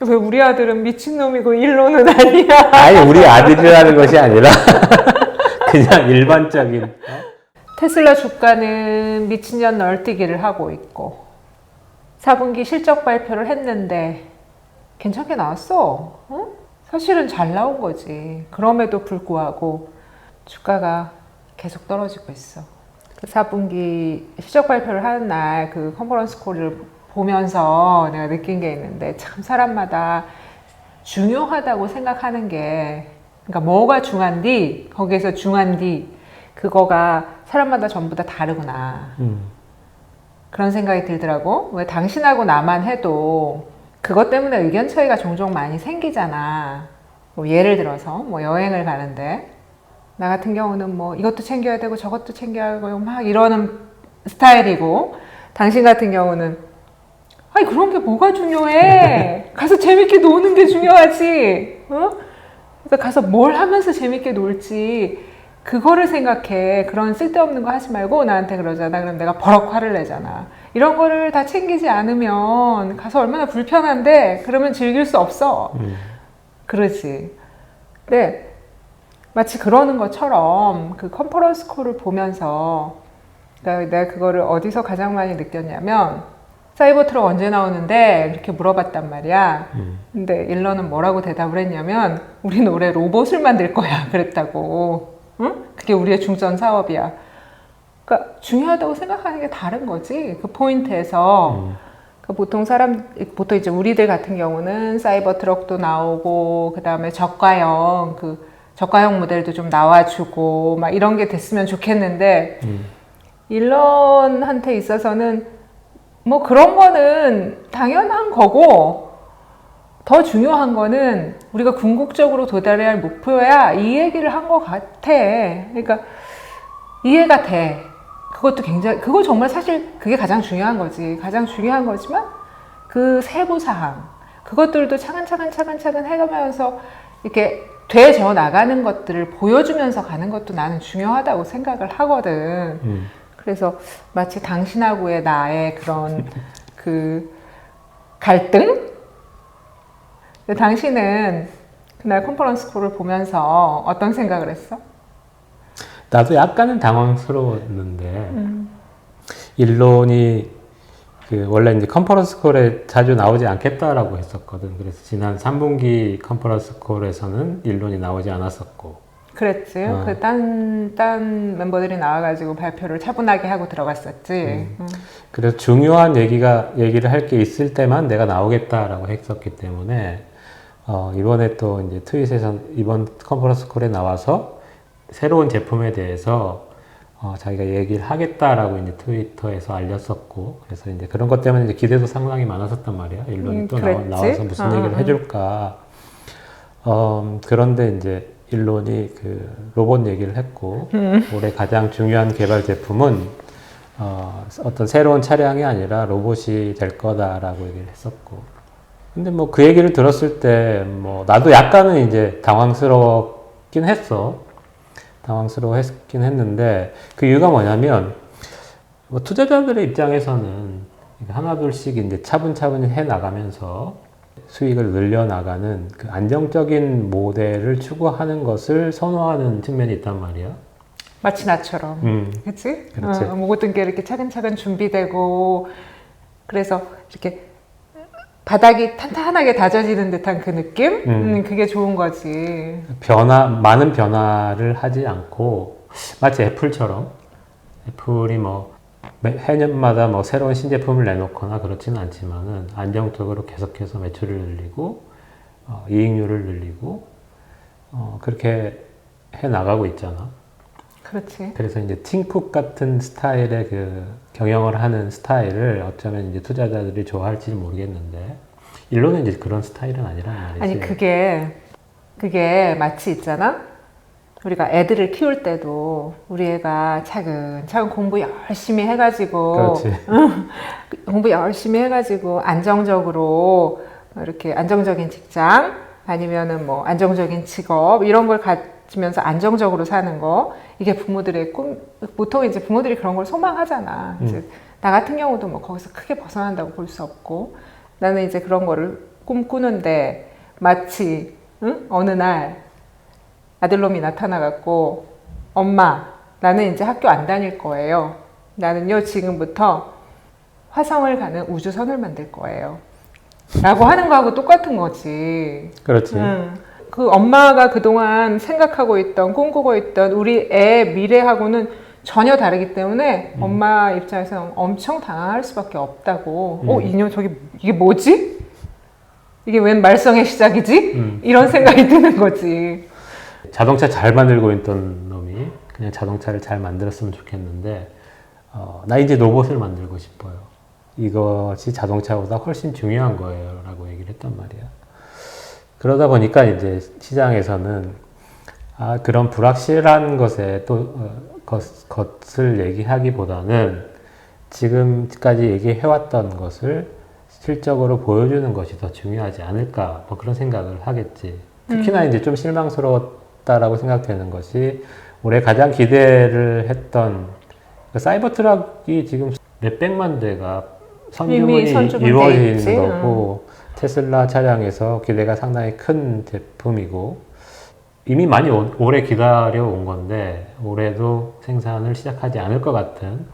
왜 우리 아들은 미친놈이고 일로는 아니야? 아니, 우리 아들이라는 것이 아니라 그냥 일반적인. 테슬라 주가는 미친년 널뛰기를 하고 있고 4분기 실적 발표를 했는데 괜찮게 나왔어. 응? 사실은 잘 나온 거지. 그럼에도 불구하고 주가가 계속 떨어지고 있어. 그 4분기 실적 발표를 하는 날 그 컨퍼런스 콜을 보면서 내가 느낀 게 있는데 참 사람마다 중요하다고 생각하는 게 그러니까 뭐가 중요한디 거기에서 중요한디 그거가 사람마다 전부 다 다르구나. 그런 생각이 들더라고. 왜 당신하고 나만 해도 그것 때문에 의견 차이가 종종 많이 생기잖아. 뭐 예를 들어서 뭐 여행을 가는데 나 같은 경우는 뭐 이것도 챙겨야 되고 저것도 챙겨야 하고 막 이러는 스타일이고 당신 같은 경우는 아니 그런 게 뭐가 중요해. 가서 재밌게 노는 게 중요하지. 어? 그러니까 가서 뭘 하면서 재밌게 놀지. 그거를 생각해. 그런 쓸데없는 거 하지 말고 나한테 그러잖아. 그럼 내가 버럭 화를 내잖아. 이런 거를 다 챙기지 않으면 가서 얼마나 불편한데 그러면 즐길 수 없어. 그러지. 근데 마치 그러는 것처럼 그 컨퍼런스 콜을 보면서 그러니까 내가 그거를 어디서 가장 많이 느꼈냐면 사이버 트럭 언제 나오는데 이렇게 물어봤단 말이야. 근데 일런은 뭐라고 대답을 했냐면 우리는 올해 로봇을 만들 거야 그랬다고. 응? 그게 우리의 중점 사업이야. 그러니까 중요하다고 생각하는 게 다른 거지. 그 포인트에서 보통 보통 이제 우리들 같은 경우는 사이버 트럭도 나오고 그 다음에 저가형 모델도 좀 나와주고 막 이런 게 됐으면 좋겠는데 일런한테 있어서는 뭐 그런 거는 당연한 거고 더 중요한 거는 우리가 궁극적으로 도달해야 할 목표야 이 얘기를 한 것 같아. 그러니까 이해가 돼. 그거 정말 사실 그게 가장 중요한 거지. 가장 중요한 거지만 그 세부 사항 그것들도 차근차근 해가면서 이렇게 되져 나가는 것들을 보여주면서 가는 것도 나는 중요하다고 생각을 하거든. 그래서 마치 당신하고의 나의 그런 그 갈등? 근데 당신은 그날 컨퍼런스 콜을 보면서 어떤 생각을 했어? 나도 약간은 당황스러웠는데 일론이 원래 이제 컨퍼런스 콜에 자주 나오지 않겠다라고 했었거든. 그래서 지난 3분기 컨퍼런스 콜에서는 일론이 나오지 않았었고. 그랬지. 딴 멤버들이 나와가지고 발표를 차분하게 하고 들어갔었지. 그래서 중요한 얘기를 할 게 있을 때만 내가 나오겠다라고 했었기 때문에, 이번에 또 이제 트윗에서 이번 컨퍼런스 콜에 나와서 새로운 제품에 대해서 자기가 얘기를 하겠다라고 이제 트위터에서 알렸었고, 그래서 이제 그런 것 때문에 이제 기대도 상당히 많았었단 말이야. 일론이 또 나와서 무슨 얘기를 해줄까. 그런데 이제 일론이 그 로봇 얘기를 했고, 올해 가장 중요한 개발 제품은 어떤 새로운 차량이 아니라 로봇이 될 거다라고 얘기를 했었고. 근데 뭐 그 얘기를 들었을 때 뭐 나도 약간은 이제 당황스럽긴 했는데 그 이유가 뭐냐면 뭐 투자자들의 입장에서는 하나둘씩 이제 차분차분히 해 나가면서 수익을 늘려나가는 그 안정적인 모델을 추구하는 것을 선호하는 측면이 있단 말이야. 마치 나처럼. 그치? 그렇지. 모든 게 이렇게 차근차근 준비되고, 그래서 이렇게 바닥이 탄탄하게 다져지는 듯한 그 느낌? 그게 좋은 거지. 많은 변화를 하지 않고, 마치 애플처럼, 애플이 뭐, 해년마다 뭐 새로운 신제품을 내놓거나 그렇지는 않지만은 안정적으로 계속해서 매출을 늘리고 이익률을 늘리고 그렇게 해 나가고 있잖아. 그렇지. 그래서 이제 팀쿡 같은 스타일의 그 경영을 하는 스타일을 어쩌면 이제 투자자들이 좋아할지는 모르겠는데 일론은 이제 그런 스타일은 아니란 말이지. 아니 그게 마치 있잖아. 우리가 애들을 키울 때도 우리 애가 차근차근 공부 열심히 해가지고 공부 열심히 해가지고 안정적으로 이렇게 안정적인 직장 아니면은 뭐 안정적인 직업 이런 걸 가지면서 안정적으로 사는 거 이게 부모들의 꿈. 보통 이제 부모들이 그런 걸 소망하잖아. 이제 나 같은 경우도 뭐 거기서 크게 벗어난다고 볼 수 없고 나는 이제 그런 거를 꿈꾸는데 마치 응? 어느 날 아들놈이 나타나갖고 엄마 나는 이제 학교 안 다닐 거예요. 나는요 지금부터 화성을 가는 우주선을 만들 거예요. 라고 하는 거하고 똑같은 거지. 그렇지. 그 엄마가 그동안 생각하고 있던 꿈꾸고 있던 우리 애 미래하고는 전혀 다르기 때문에 엄마 입장에서는 엄청 당황할 수밖에 없다고. 이년 저기 이게 뭐지? 이게 웬 말썽의 시작이지? 이런 생각이 드는 거지. 자동차 잘 만들고 있던 놈이 그냥 자동차를 잘 만들었으면 좋겠는데 나 이제 로봇을 만들고 싶어요. 이것이 자동차보다 훨씬 중요한 거예요 라고 얘기를 했단 말이야. 그러다 보니까 이제 시장에서는 그런 불확실한 것에 또 것을 얘기하기보다는 지금까지 얘기해왔던 것을 실적으로 보여주는 것이 더 중요하지 않을까 뭐 그런 생각을 하겠지. 특히나 이제 좀 실망스러웠다라고 생각되는 것이 올해 가장 기대를 했던 사이버 트럭이 지금 몇백만 대가 선주문이 이루어진 거고 테슬라 차량에서 기대가 상당히 큰 제품이고 이미 많이 오래 기다려 온 건데 올해도 생산을 시작하지 않을 것 같은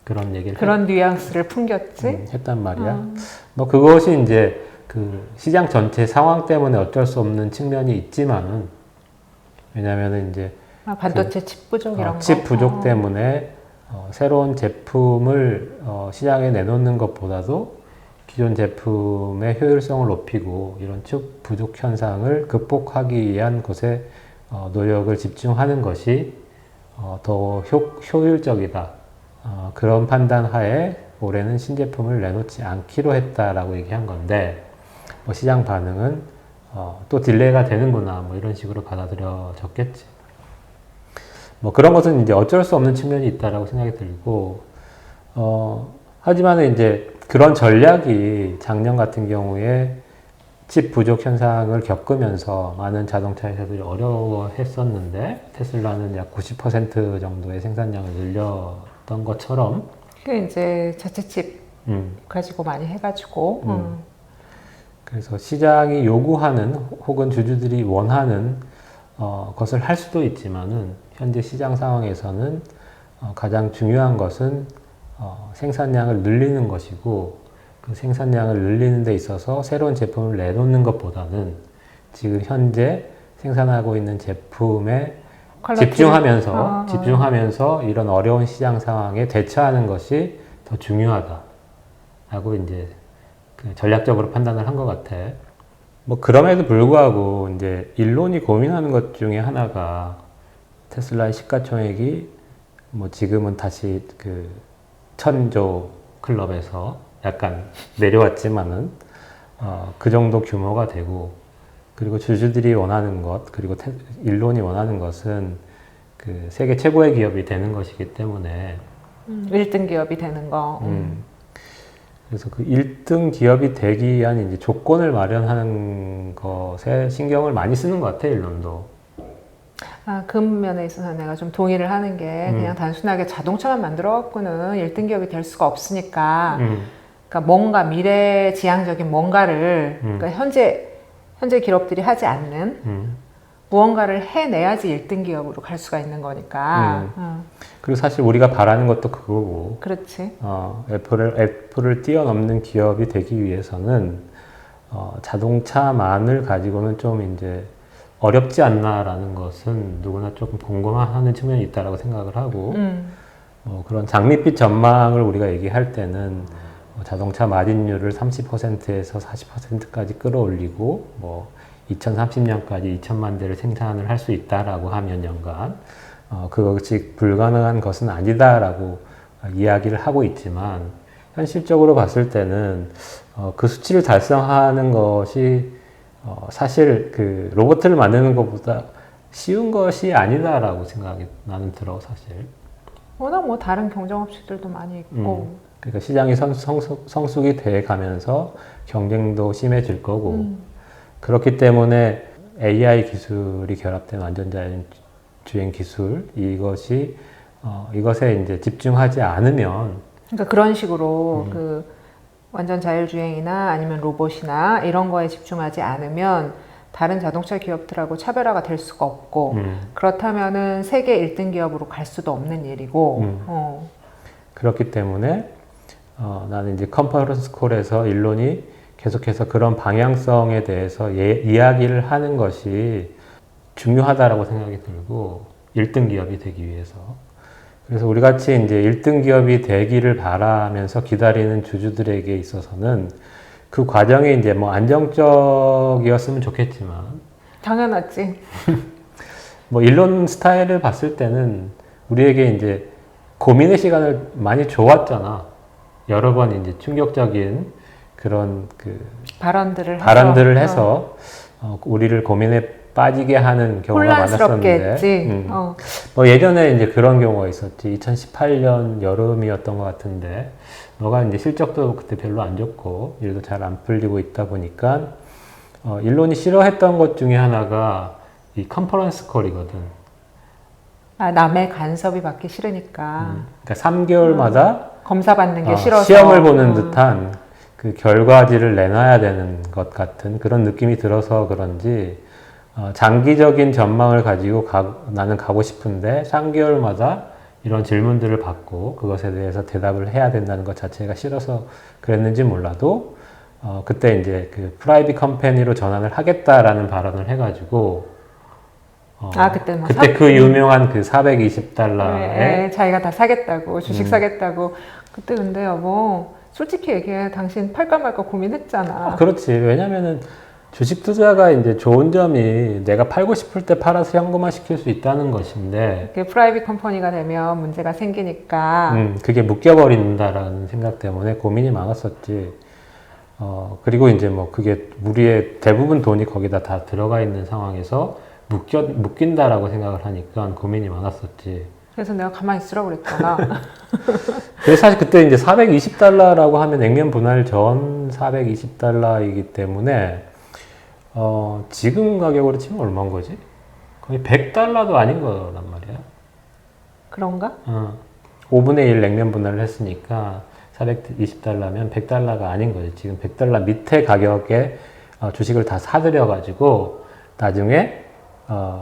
그런 얘기를 그런 뉘앙스를 풍겼지? 했단 말이야. 뭐 그것이 이제 그 시장 전체 상황 때문에 어쩔 수 없는 측면이 있지만은 왜냐면은 이제 반도체 칩 부족 이런 거. 칩 부족 때문에 새로운 제품을 시장에 내놓는 것보다도 기존 제품의 효율성을 높이고 이런 칩 부족 현상을 극복하기 위한 것에 노력을 집중하는 것이 더 효율적이다. 그런 판단 하에 올해는 신제품을 내놓지 않기로 했다라고 얘기한 건데 뭐 시장 반응은 또 딜레이가 되는구나 뭐 이런 식으로 받아들여졌겠지. 뭐 그런 것은 이제 어쩔 수 없는 측면이 있다라고 생각이 들고 하지만 이제 그런 전략이 작년 같은 경우에 칩 부족 현상을 겪으면서 많은 자동차 회사들이 어려워했었는데 테슬라는 약 90% 정도의 생산량을 늘렸던 것처럼 그게 이제 자체 칩 가지고 많이 해가지고 그래서 시장이 요구하는 혹은 주주들이 원하는 것을 할 수도 있지만은 현재 시장 상황에서는 가장 중요한 것은 생산량을 늘리는 것이고 그 생산량을 늘리는 데 있어서 새로운 제품을 내놓는 것보다는 지금 현재 생산하고 있는 제품에 집중하면서 이런 어려운 시장 상황에 대처하는 것이 더 중요하다라고 이제 그 전략적으로 판단을 한 것 같아. 뭐 그럼에도 불구하고 이제 일론이 고민하는 것 중에 하나가 테슬라의 시가총액이 뭐 지금은 다시 그 1000조 클럽에서 약간 내려왔지만은 그 정도 규모가 되고 그리고 주주들이 원하는 것 그리고 일론이 원하는 것은 그 세계 최고의 기업이 되는 것이기 때문에 1등 기업이 되는 거. 그래서 그 1등 기업이 되기 위한 이제 조건을 마련하는 것에 신경을 많이 쓰는 것 같아, 일론도. 그 면에 있어서 내가 좀 동의를 하는 게 그냥 단순하게 자동차만 만들어 갖고는 1등 기업이 될 수가 없으니까 그러니까 뭔가 미래지향적인 뭔가를 그러니까 현재 기업들이 하지 않는 무언가를 해내야지 1등 기업으로 갈 수가 있는 거니까. 그리고 사실 우리가 바라는 것도 그거고. 그렇지. 애플을 뛰어넘는 기업이 되기 위해서는 자동차만을 가지고는 좀 이제 어렵지 않나라는 것은 누구나 조금 공감하는 측면이 있다라고 생각을 하고 그런 장밋빛 전망을 우리가 얘기할 때는 자동차 마진율을 30%에서 40%까지 끌어올리고 뭐 2030년까지 2천만 대를 생산을 할 수 있다라고 하면 연간 그것이 불가능한 것은 아니다라고 이야기를 하고 있지만 현실적으로 봤을 때는 그 수치를 달성하는 것이 사실 그 로봇을 만드는 것보다 쉬운 것이 아니다라고 생각이 나는 들어 사실. 워낙 뭐 다른 경쟁업체들도 많이 있고. 그러니까 시장이 성숙이 돼 가면서 경쟁도 심해질 거고 그렇기 때문에 AI 기술이 결합된 완전자율주행 기술 이것에 이제 집중하지 않으면 그러니까 그런 식으로 완전 자율주행이나 아니면 로봇이나 이런 거에 집중하지 않으면 다른 자동차 기업들하고 차별화가 될 수가 없고 그렇다면은 세계 1등 기업으로 갈 수도 없는 일이고 그렇기 때문에 나는 이제 컨퍼런스 콜에서 일론이 계속해서 그런 방향성에 대해서 이야기를 하는 것이 중요하다라고 생각이 들고 1등 기업이 되기 위해서 그래서 우리 같이 이제 1등 기업이 되기를 바라면서 기다리는 주주들에게 있어서는 그 과정이 이제 뭐 안정적이었으면 좋겠지만 당연하지. 뭐 일론 스타일을 봤을 때는 우리에게 이제 고민의 시간을 많이 줘왔잖아. 여러 번 이제 충격적인 그런 그 발언들을 해서 우리를 고민에 빠지게 하는 경우가 혼란스럽게 많았었는데 했지. 뭐 예전에 이제 그런 경우가 있었지. 2018년 여름이었던 것 같은데 너가 이제 실적도 그때 별로 안 좋고 일도 잘 안 풀리고 있다 보니까 일론이 싫어했던 것 중에 하나가 이 컨퍼런스 콜이거든. 아, 남의 간섭이 받기 싫으니까. 그러니까 3개월마다 검사 받는 게 싫어서. 시험을 보는 듯한 그 결과지를 내놔야 되는 것 같은 그런 느낌이 들어서 그런지 장기적인 전망을 가지고 나는 가고 싶은데 3개월마다 이런 질문들을 받고 그것에 대해서 대답을 해야 된다는 것 자체가 싫어서 그랬는지 몰라도 그때 이제 그 프라이빗 컴퍼니로 전환을 하겠다라는 발언을 해가지고 그때 뭐 그때 그 유명한 그 420달러에 네, 자기가 다 사겠다고 주식 사겠다고 그때 근데 여보 솔직히 얘기해 당신 팔까 말까 고민했잖아. 그렇지. 왜냐면은 주식 투자가 이제 좋은 점이 내가 팔고 싶을 때 팔아서 현금화 시킬 수 있다는 것인데 그 프라이빗 컴퍼니가 되면 문제가 생기니까 그게 묶여버린다라는 생각 때문에 고민이 많았었지. 그리고 이제 뭐 그게 우리의 대부분 돈이 거기다 다 들어가 있는 상황에서 묶인다라고 생각을 하니까 고민이 많았었지. 그래서 내가 가만히 있으라고 그랬잖아. 그래서 사실 그때 이제 420달러라고 하면 액면 분할 전 420달러이기 때문에 지금 가격으로 치면 얼마인 거지? 거의 100달러도 아닌 거란 말이야. 그런가? 5분의 1 액면 분할을 했으니까 420달러면 100달러가 아닌 거지. 지금 100달러 밑에 가격에 주식을 다 사들여가지고 나중에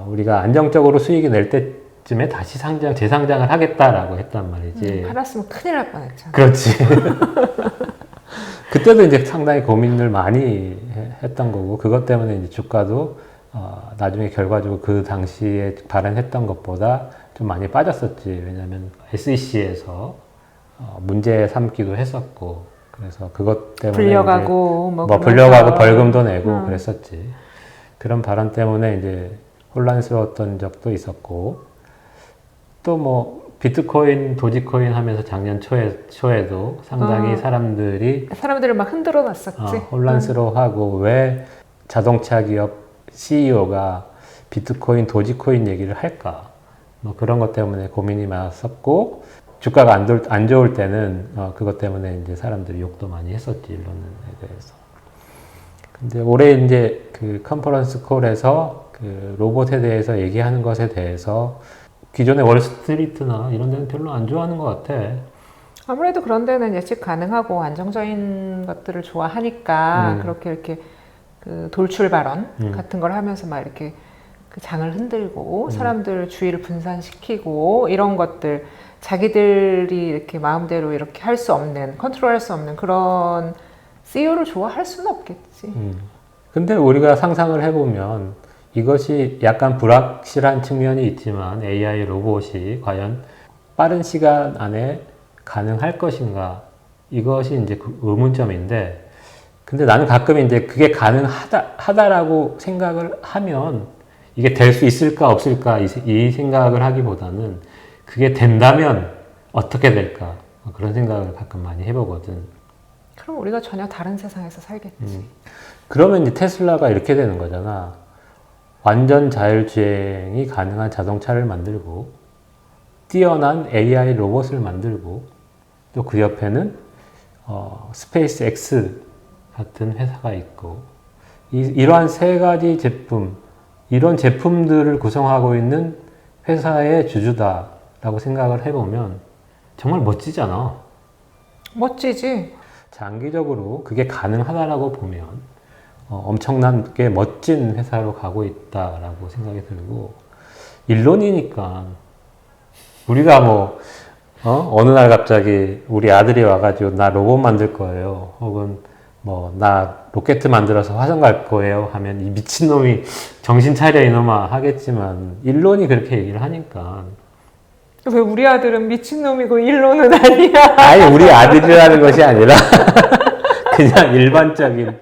우리가 안정적으로 수익이 낼 때쯤에 다시 재상장을 하겠다라고 했단 말이지. 팔았으면 큰일 날 뻔했잖아. 그렇지. 그때도 이제 상당히 고민을 많이 했던 거고, 그것 때문에 이제 주가도 나중에 결과적으로 그 당시에 발행했던 것보다 좀 많이 빠졌었지. 왜냐하면 SEC에서 문제 삼기도 했었고, 그래서 그것 때문에 불려가고 불려가고 벌금도 내고 그랬었지. 그런 발언 때문에 이제 혼란스러웠던 적도 있었고, 또 뭐 비트코인, 도지코인 하면서 작년 초에도 상당히 사람들을 막 흔들어 놨었지. 혼란스러워하고 왜 자동차 기업 CEO가 비트코인, 도지코인 얘기를 할까? 뭐 그런 것 때문에 고민이 많았었고, 주가가 안 좋을 때는 그것 때문에 이제 사람들이 욕도 많이 했었지, 일론에 대해서. 근데 올해 이제 그 컨퍼런스 콜에서 그 로봇에 대해서 얘기하는 것에 대해서 기존의 월스트리트나 이런 데는 별로 안 좋아하는 것 같아. 아무래도 그런 데는 예측 가능하고 안정적인 것들을 좋아하니까 그렇게 이렇게 그 돌출 발언 같은 걸 하면서 막 이렇게 그 장을 흔들고 사람들 주의를 분산시키고 이런 것들 자기들이 이렇게 마음대로 이렇게 할 수 없는 컨트롤할 수 없는 그런 CEO를 좋아할 수는 없겠지. 근데 우리가 상상을 해보면 이것이 약간 불확실한 측면이 있지만 AI 로봇이 과연 빠른 시간 안에 가능할 것인가? 이것이 이제 그 의문점인데, 근데 나는 가끔 이제 그게 가능하다라고 생각을 하면 이게 될 수 있을까 없을까 이 생각을 하기보다는 그게 된다면 어떻게 될까? 그런 생각을 가끔 많이 해보거든. 그럼 우리가 전혀 다른 세상에서 살겠지. 그러면 이제 테슬라가 이렇게 되는 거잖아. 완전 자율주행이 가능한 자동차를 만들고 뛰어난 AI 로봇을 만들고 또 그 옆에는 스페이스 X 같은 회사가 있고 이러한 세 가지 제품, 이런 제품들을 구성하고 있는 회사의 주주다라고 생각을 해보면 정말 멋지잖아. 멋지지. 장기적으로 그게 가능하다라고 보면 엄청나게 멋진 회사로 가고 있다라고 생각이 들고, 일론이니까 우리가 뭐 어느 날 갑자기 우리 아들이 와가지고 나 로봇 만들 거예요, 혹은 뭐 나 로켓 만들어서 화성 갈 거예요 하면 이 미친놈이 정신 차려 이놈아 하겠지만, 일론이 그렇게 얘기를 하니까. 왜 우리 아들은 미친놈이고 일론은 아니야? 아니 우리 아들이라는 것이 아니라 그냥 일반적인